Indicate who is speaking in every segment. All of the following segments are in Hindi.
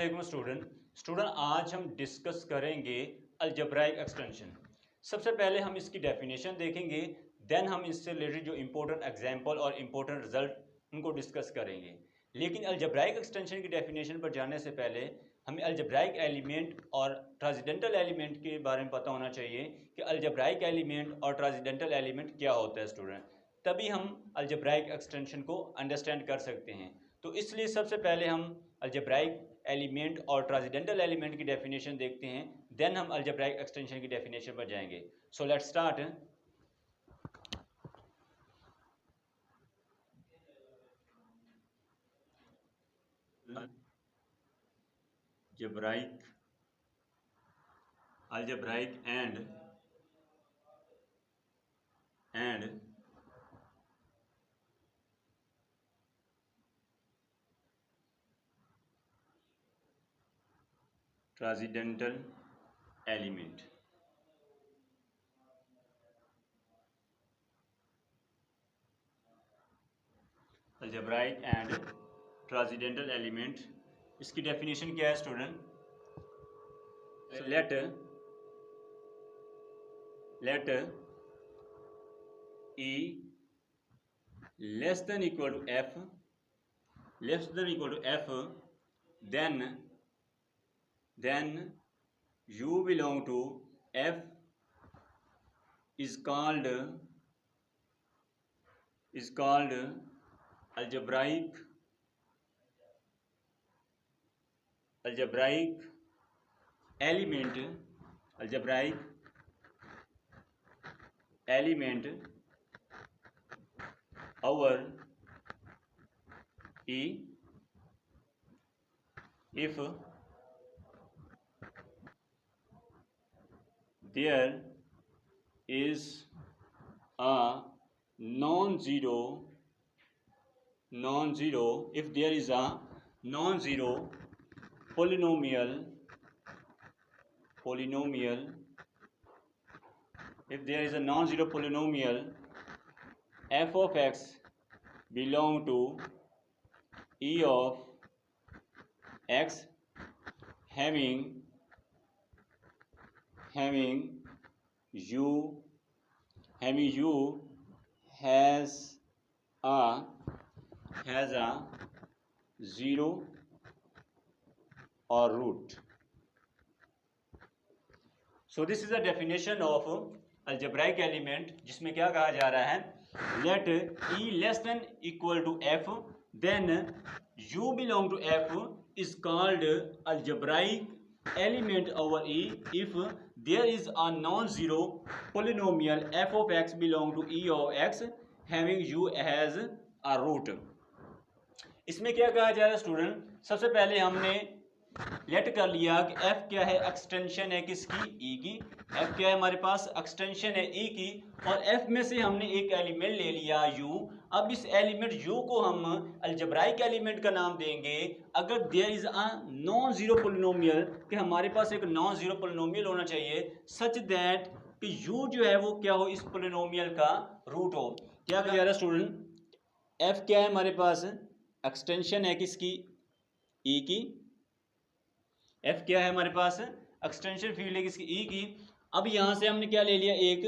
Speaker 1: वालेकुम स्टूडेंट आज हम डिस्कस करेंगे अलजेब्राइक एक्सटेंशन। सबसे पहले हम इसकी डेफिनेशन देखेंगे, देन हम इससे रिलेटेड जो इंपॉर्टेंट एग्जांपल और इंपॉर्टेंट रिजल्ट उनको डिस्कस करेंगे। लेकिन अलजेब्राइक एक्सटेंशन की डेफिनेशन पर जाने से पहले हमें अलजेब्राइक एलिमेंट और ट्रांसेंडेंटल एलिमेंट के बारे में पता होना चाहिए कि अलजेब्राइक एलिमेंट और ट्रांसेंडेंटल एलिमेंट क्या होता है स्टूडेंट, तभी हम अलजेब्राइक एक्सटेंशन को अंडरस्टैंड कर सकते हैं। तो इसलिए सबसे पहले हम अलजेब्राइक एलिमेंट और ट्रांसेंडेंटल एलिमेंट की डेफिनेशन देखते हैं, देन हम अलजेब्राइक एक्सटेंशन की डेफिनेशन पर जाएंगे। So let's start. Algebraic and transcendental element. Algebraic and transcendental element, इसकी डेफिनेशन क्या है student? Let E less than equal to F, then U belong to F is called algebraic element over E if there is a non-zero polynomial f of x belong to E of x having u has a zero or root. So this is the definition of algebraic element, जिसमें क्या कहा जा रहा है? Let E less than equal to F, then U belong to F is called algebraic element over E if there is a non-zero polynomial f of x belong to E of x having U as a root. इसमें क्या कहा जा रहा है स्टूडेंट? सबसे पहले हमने लेट कर लिया कि f क्या है, एक्सटेंशन है किसकी? E की। f क्या है हमारे पास? एक्सटेंशन है E की, और f में से हमने एक एलिमेंट ले लिया u। अब इस एलिमेंट u को हम अलजेब्राइक एलिमेंट का नाम देंगे अगर there is a non zero polynomial, कि हमारे पास एक नॉन जीरो पोलिनोमियल होना चाहिए सच दैट कि u जो है वो क्या हो, इस पोलिनोमियल का रूट हो। क्या कहा जा रहा है स्टूडेंट? f क्या है हमारे पास? एक्सटेंशन है किसकी? E की। f क्या है हमारे पास? एक्सटेंशन फील्ड है किसकी? E की। अब यहां से हमने क्या ले लिया? एक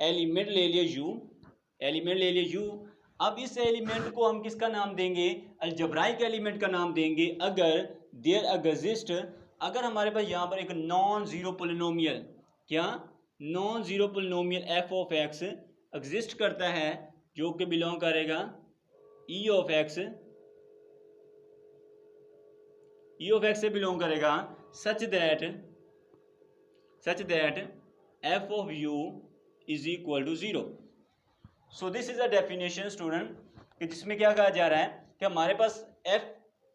Speaker 1: एलिमेंट ले लिया u। अब इस एलिमेंट को हम किसका नाम देंगे? अलजेब्राइक एलिमेंट का नाम देंगे अगर देयर एग्जिस्ट, अगर हमारे पास यहाँ पर एक नॉन जीरो पोलिनोमियल, क्या non zero polynomial f of x exist करता है जो कि बिलोंग करेगा E ऑफ x से बिलोंग करेगा such that f of u is equal to 0. So this is a definition student, कि जिसमें क्या कहा जा रहा है कि हमारे पास f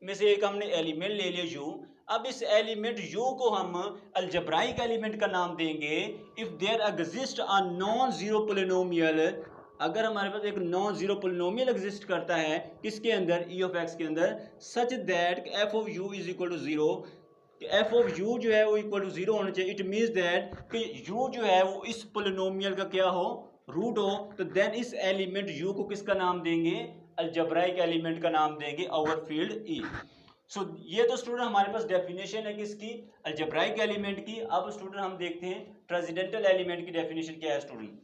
Speaker 1: में से एक हमने एलिमेंट ले लिया u। अब इस एलिमेंट u को हम अलजेब्राइक एलिमेंट का नाम देंगे if there exist a non zero polynomial, अगर हमारे पास एक नॉन जीरो पोलिनोमियल एग्जिस्ट करता है किसके अंदर? E ऑफ x के अंदर, such that f of u is equal to 0, f of u जो है वो इक्वल टू 0 होना चाहिए। इट मीन्स दैट कि u जो है वो इस पोलिनोमियल का क्या हो? रूट हो। तो देन इस एलिमेंट u को किसका नाम देंगे? अलजेब्राइक एलिमेंट का नाम देंगे ओवर फील्ड E। ये तो स्टूडेंट हमारे पास डेफिनेशन है किसकी, अलजेब्राइक एलिमेंट की। अब स्टूडेंट हम देखते हैं ट्रांसेंडेंटल एलिमेंट की डेफिनेशन क्या है student.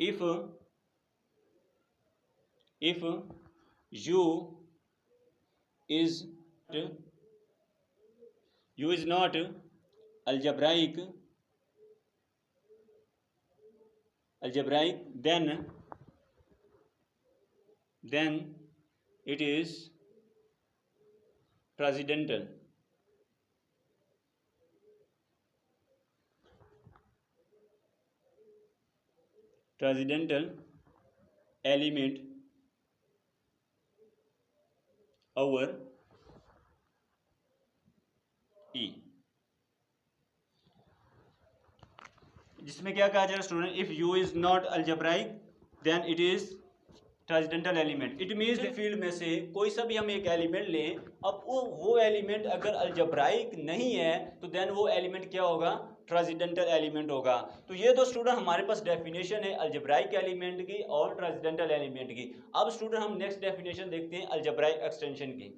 Speaker 1: If u is not algebraic then it is transcendental. Element over E, जिसमें क्या कहा जा रहा है student, if u is not algebraic then it is transcendental element. It means field में से कोई सा भी हम एक एलिमेंट लें, अब वो एलिमेंट अगर अलजेब्राइक नहीं है तो देन वो एलिमेंट क्या होगा, ट्रांसेंडेंटल एलिमेंट होगा। तो ये तो स्टूडेंट हमारे पास डेफिनेशन है अलजेब्राइक एलिमेंट की और ट्रांसेंडेंटल एलिमेंट की। अब स्टूडेंट हम नेक्स्ट डेफिनेशन देखते हैं अलजेब्राइक एक्सटेंशन की।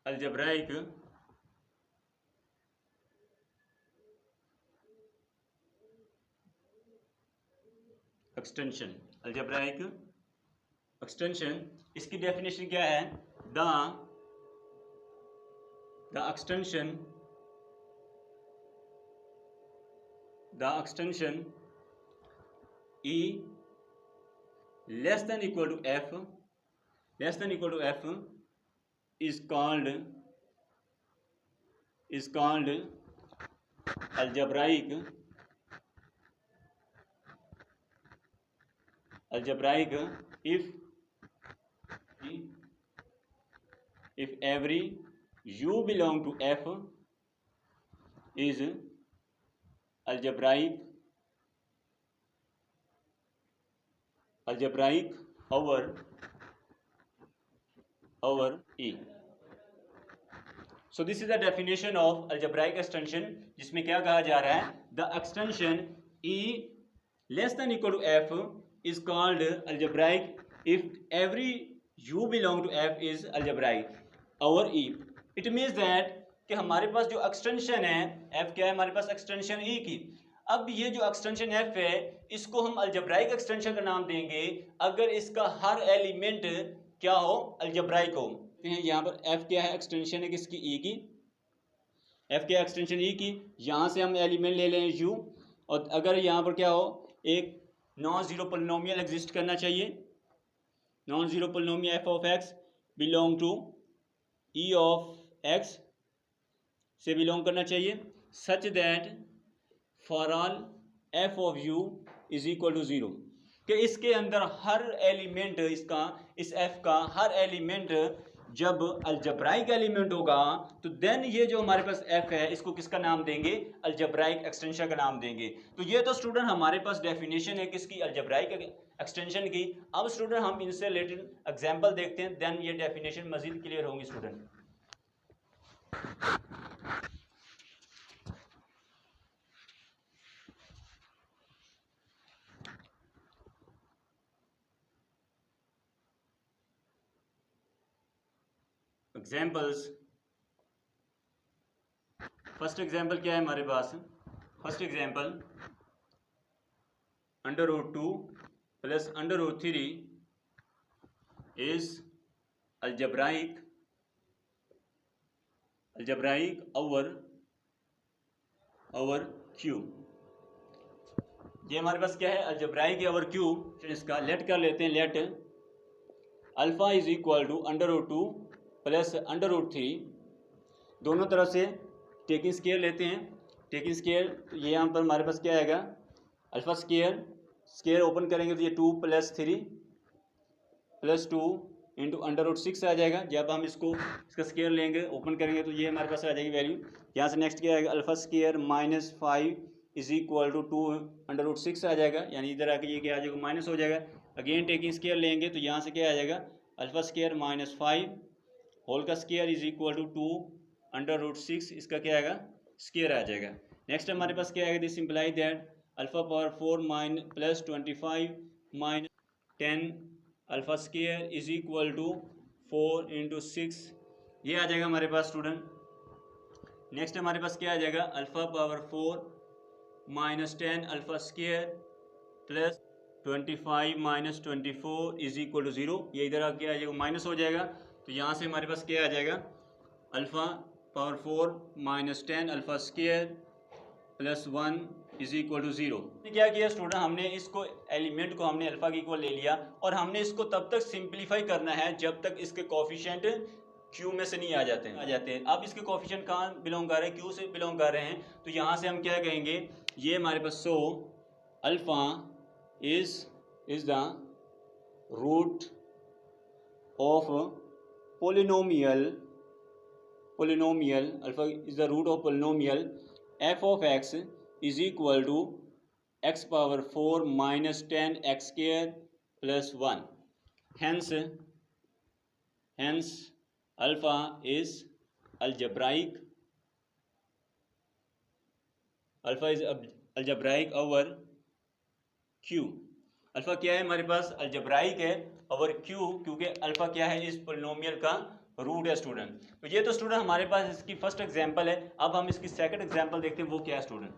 Speaker 1: अलजेब्राइक एक्सटेंशन, अलजेब्राइक एक्सटेंशन, इसकी डेफिनेशन क्या है, the extension E less than equal to f is called algebraic if every u belong to f is algebraic over E. So this is the definition of algebraic extension, जिसमें क्या कहा जा रहा है, the extension E less than equal to f is called algebraic if every u belong to f is algebraic over E. It means that कि हमारे पास जो एक्सटेंशन है f क्या है, हमारे पास एक्सटेंशन E की। अब ये जो एक्सटेंशन f है इसको हम अलजेब्राइक एक्सटेंशन का नाम देंगे अगर इसका हर एलिमेंट क्या हो, अलजेब्राइक हो। यहाँ पर f क्या है, एक्सटेंशन है किसकी, E की। f क्या एक्सटेंशन E की, यहाँ से हम एलिमेंट ले लें u, और अगर यहाँ पर क्या हो, एक नॉन जीरो पोलिनोमियल एग्जिस्ट करना चाहिए, non zero polynomial f of x belong to E of x से बिलोंग करना चाहिए, such that for all f of u is equal to 0, कि इसके अंदर हर एलिमेंट इसका, इस f का हर एलिमेंट जब अलजेब्राइक एलिमेंट होगा तो देन ये जो हमारे पास f है इसको किसका नाम देंगे, अलजेब्राइक एक्सटेंशन का नाम देंगे। तो ये तो स्टूडेंट हमारे पास डेफिनेशन है किसकी, अलजेब्राइक एक्सटेंशन की। अब स्टूडेंट हम इनसे रिलेटेड एग्जांपल देखते हैं, देन ये डेफिनेशन मजीद क्लियर होंगी स्टूडेंट। एग्जाम्पल्स, फर्स्ट एग्जाम्पल क्या है हमारे पास, first example √2 plus √3 is algebraic over Q। ये हमारे पास क्या है, अलजेब्राइक ओवर Q। इसका लेट कर लेते हैं, let alpha is equal to √2 plus √3, दोनों तरफ से टेकिंग स्केयर लेते हैं, टेकिंग स्केयर, ये यहाँ पर हमारे पास क्या आएगा, अल्फा स्केयर ओपन करेंगे तो ये 2 + 3 + 2 इंटू √6 आ जाएगा। जब हम इसका स्केयर लेंगे, ओपन करेंगे तो ये हमारे पास आ जाएगी वैल्यू। यहाँ से नेक्स्ट क्या आएगा, alpha square -5 is equal to 2√6 आ जाएगा, यानी इधर आके ये क्या आ जाएगा, माइनस हो जाएगा। अगेन टेकिंग स्केयर लेंगे तो यहाँ से क्या आ जाएगा, अल्फा स्केयर माइनस 5 होल का स्केयर इज इक्वल टू 2√6, इसका क्या आएगा, स्केयर आ जाएगा। नेक्स्ट हमारे पास क्या आएगा, this imply that alpha power 4 plus 25 minus 10 alpha square is equal to 4 × 6, ये आ जाएगा हमारे पास स्टूडेंट। नेक्स्ट हमारे पास क्या आ जाएगा, alpha power 4 minus 10 alpha square plus 25 minus 24 is equal to 0, ये इधर आ क्या आ जाएगा, माइनस हो जाएगा। तो यहाँ से हमारे पास क्या आ जाएगा, alpha power 4 minus 10 alpha square plus 1 is equal to 0। क्या किया स्टूडेंट, हमने इसको एलिमेंट को हमने अल्फा के इक्वल ले लिया और हमने इसको तब तक सिंप्लीफाई करना है जब तक इसके कोफिशिएंट क्यू में से नहीं आ जाते हैं। अब इसके कोफिशिएंट कहाँ बिलोंग कर रहे हैं, क्यू से बिलोंग कर रहे हैं, तो यहाँ से हम क्या कहेंगे, ये हमारे पास so alpha is the root of polynomial alpha is the root of polynomial f of x is equal to x power 4 minus 10 x square plus 1। Hence alpha is algebraic over Q. Alpha क्या है हमारे पास, अल्जेब्राइक है ओवर क्यू, क्योंकि अल्फा क्या है, इस पोलिनोमियल का रूट है स्टूडेंट। तो ये तो स्टूडेंट हमारे पास इसकी फर्स्ट एग्जांपल है। अब हम इसकी सेकंड एग्जांपल देखते हैं, वो क्या है स्टूडेंट।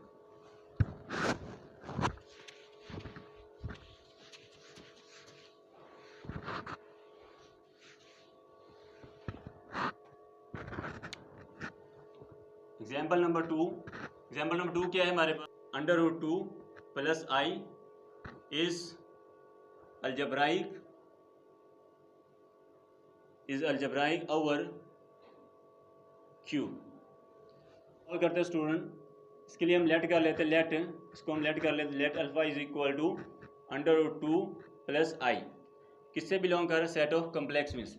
Speaker 1: एग्जांपल नंबर टू क्या है हमारे पास, √2 plus I is algebraic over Q. Solve करते हैं स्टूडेंट, इसके लिए हम लेट कर लेते हैं, let alpha is equal to √2 plus i, किससे बिलोंग कर रहा है, सेट ऑफ कम्प्लेक्स में से।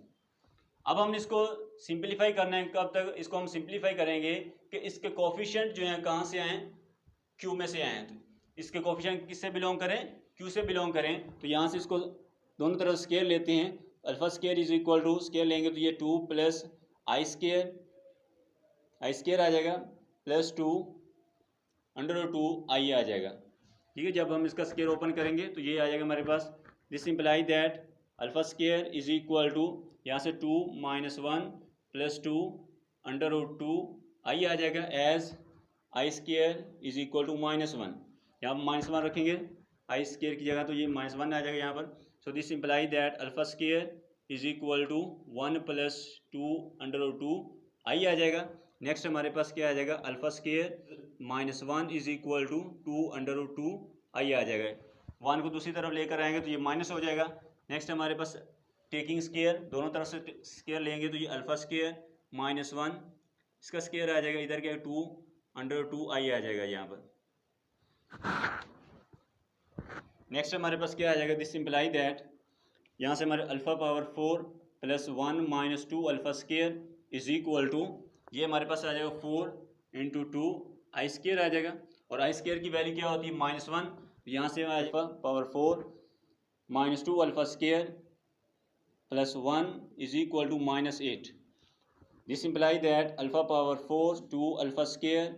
Speaker 1: अब हम इसको सिंप्लीफाई करना है, कब तक इसको हम सिंप्लीफाई करेंगे कि इसके कोफिशिएंट जो हैं कहाँ से आए, क्यू में से आए हैं। तो इसके कोफिशिएंट किससे बिलोंग करें, क्यू से बिलोंग करें। तो यहाँ से इसको दोनों तरफ स्केयर लेते हैं, alpha square is equal to, square लेंगे तो ये 2 प्लस आई स्केयर आ जाएगा प्लस 2 √2 आई आ जाएगा। ठीक है, जब हम इसका स्केयर ओपन करेंगे तो ये आ जाएगा हमारे पास, this imply that alpha square is equal to, यहाँ से 2 माइनस 1 प्लस 2 √2 आई आ जाएगा, as i square is equal to -1। यहाँ पर -1 रखेंगे आई स्केयर की जगह, तो ये -1 आ जाएगा यहाँ पर। So this imply that alpha square is equal to 1 plus 2 √2 i आ जाएगा। नेक्स्ट हमारे पास क्या आ जाएगा, alpha square -1 is equal to 2 √2 i आ जाएगा। 1 को दूसरी तरफ लेकर आएंगे तो ये माइनस हो जाएगा। नेक्स्ट हमारे पास टेकिंग स्केयर, दोनों तरफ से स्केयर लेंगे तो ये अल्फा स्केयर -1, इसका स्केयर आ जाएगा, इधर क्या 2 √2 आई आ जाएगा यहाँ पर। नेक्स्ट हमारे पास क्या आ जाएगा, दिस इम्प्लाई दैट, यहाँ से हमारे alpha power 4 plus 1 minus 2 alpha square is equal to, ये हमारे पास आ जाएगा 4 × 2 आई स्केयर आ जाएगा। और आई स्केयर की वैल्यू क्या होती है, -1। यहाँ से alpha power 4 minus 2 alpha square plus 1 is equal to -8। This imply that alpha power 4 2 alpha square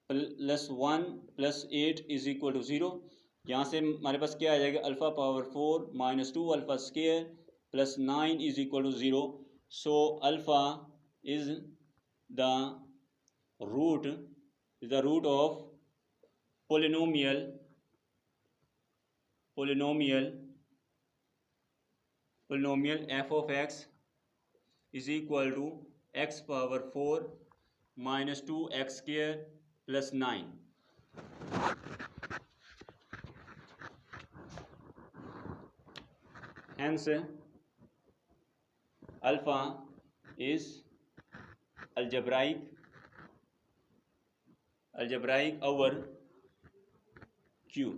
Speaker 1: plus 1 plus 8 is equal to 0। यहाँ से हमारे पास क्या आ जाएगा, alpha power 4 minus 2 alpha square plus 9 is equal to 0। So alpha is the root of polynomial f of x is equal to x power 4 minus 2 x square plus 9। Hence, alpha is algebraic over Q।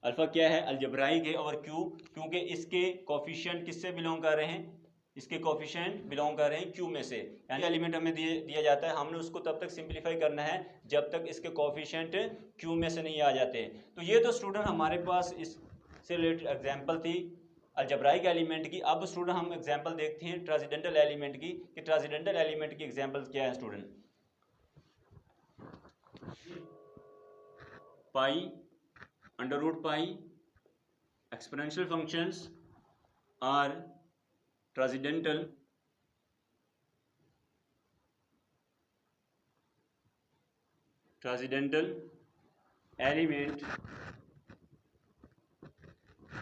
Speaker 1: Alpha क्या है, अल्जेब्राइक है ओवर Q, क्योंकि इसके कोफिशिएंट किससे बिलोंग कर रहे हैं, इसके कोफिशिएंट बिलोंग कर रहे हैं क्यू में से, यानी एलिमेंट हमें दिया जाता है, हमने उसको तब तक सिंप्लीफाई करना है जब तक इसके कोफिशिएंट क्यू में से नहीं आ जाते। तो ये तो स्टूडेंट हमारे पास इससे रिलेटेड एग्जांपल थी अलजेब्राइक एलिमेंट की। अब स्टूडेंट हम एग्जांपल देखते हैं ट्रांसेंडेंटल एलिमेंट की, कि ट्रांसेंडेंटल एलिमेंट की एग्जांपल्स क्या है student. Pi, under root pi, exponential functions are transcendental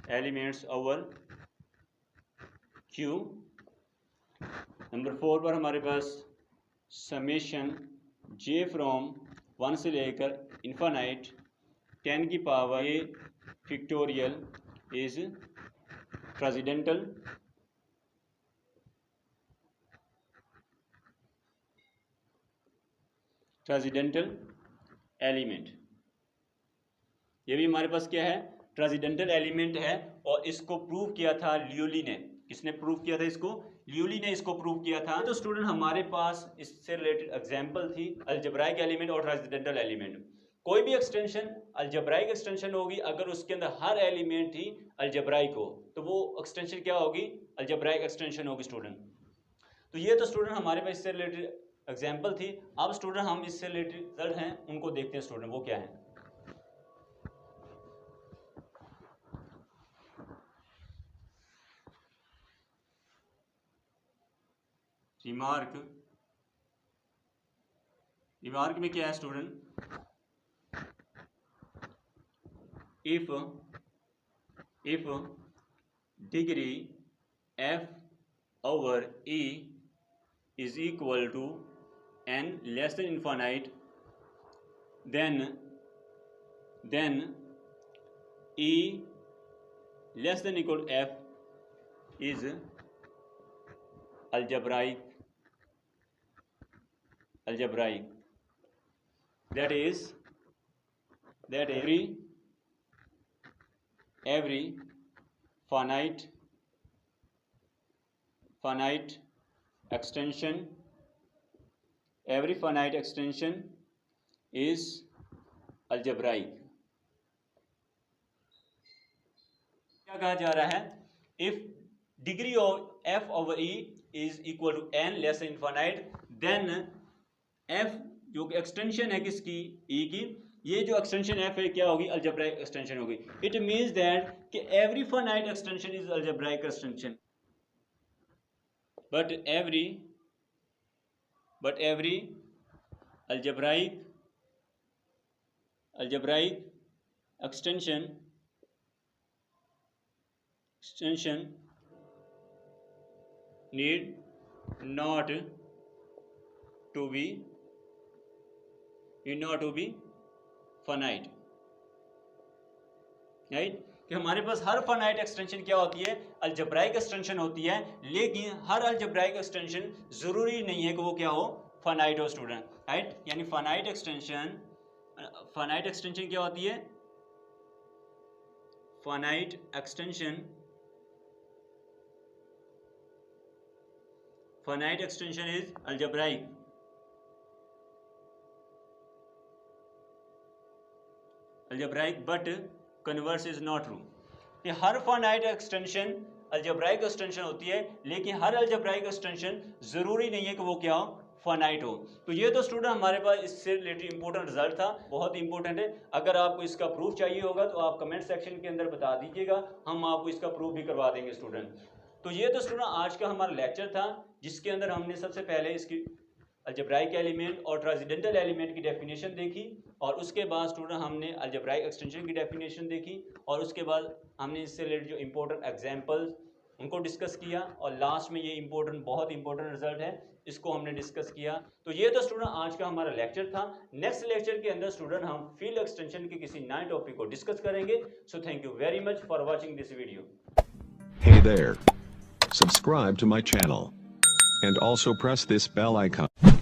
Speaker 1: elements over Q। Number 4 पर हमारे पास समेशन j फ्रॉम 1 से लेकर इन्फानाइट 10 की power a factorial is transcendental. Transcendental element, ये भी हमारे पास क्या है, ट्रांसेंडेंटल एलिमेंट है, और इसको प्रूव किया था लियोली ने। किसने प्रूव किया था इसको? लियोली ने इसको प्रूव किया था। तो स्टूडेंट हमारे पास इससे रिलेटेड एग्जांपल थी अलजेब्राइक एलिमेंट और ट्रांसेंडेंटल एलिमेंट। कोई भी एक्सटेंशन अलजेब्राइक एक्सटेंशन होगी अगर उसके अंदर हर एलिमेंट ही अलजेब्राइक हो, तो वो एक्सटेंशन क्या होगी? अलजेब्राइक एक्सटेंशन होगी स्टूडेंट। तो ये तो स्टूडेंट हमारे पास इससे रिलेटेड एग्जाम्पल थी। अब स्टूडेंट हम इससे रिलेटेड रिजल्ट हैं उनको देखते हैं स्टूडेंट, वो क्या है। रिमार्क में क्या है student? If degree f over e is equal to n less than infinite, then e less than equal to f is algebraic. That is every finite extension is algebraic. क्या कहा जा रहा है? If degree of f over e is equal to n less than infinite, then f जो एक्सटेंशन है किसकी? e की, ये जो एक्सटेंशन f है क्या होगी? algebraic एक्सटेंशन होगी. It means that कि every finite extension is algebraic extension, but every algebraic extension need not to be finite, right? कि हमारे पास हर फाइनाइट एक्सटेंशन क्या होती है? अलजेब्राइक एक्सटेंशन होती है, लेकिन हर अलजेब्राइक एक्सटेंशन जरूरी नहीं है कि वो क्या हो? फाइनाइट हो स्टूडेंट, राइट? यानी फाइनाइट एक्सटेंशन क्या होती है? Finite extension is algebraic. But converse is not true. कि हर फाइनाइट एक्सटेंशन अलजेब्राइक एक्सटेंशन होती है, लेकिन हर अलजेब्राइक एक्सटेंशन जरूरी नहीं है कि वो क्या हो? फाइनाइट हो. तो ये तो स्टूडेंट हमारे पास इससे रिलेटेड इंपॉर्टेंट रिजल्ट था, बहुत इंपॉर्टेंट है. अगर आपको इसका प्रूफ चाहिए होगा तो आप कमेंट सेक्शन के अंदर बता दीजिएगा, हम आपको इसका प्रूफ भी करवा देंगे स्टूडेंट. तो ये तो स्टूडेंट आज का हमारा लेक्चर था, जिसके अंदर हमने सबसे पहले इसकी अलजेब्राइक एलिमेंट और ट्रांसेंडेंटल एलिमेंट की डेफिनेशन देखी, और उसके बाद स्टूडेंट हमने अलजेब्राइक एक्सटेंशन की डेफिनेशन देखी, और उसके बाद हमने इससे रिलेटेड जो इंपॉर्टेंट एग्जांपल्स उनको डिस्कस किया, और लास्ट में ये बहुत इंपॉर्टेंट रिजल्ट है, इसको हमने डिस्कस किया. तो ये तो स्टूडेंट आज का हमारा लेक्चर था. नेक्स्ट लेक्चर के अंदर स्टूडेंट हम फील्ड एक्सटेंशन के किसी नए टॉपिक को डिस्कस करेंगे. So thank you very much for watching this video.
Speaker 2: Hey there. Subscribe to my channel. And also press this bell icon.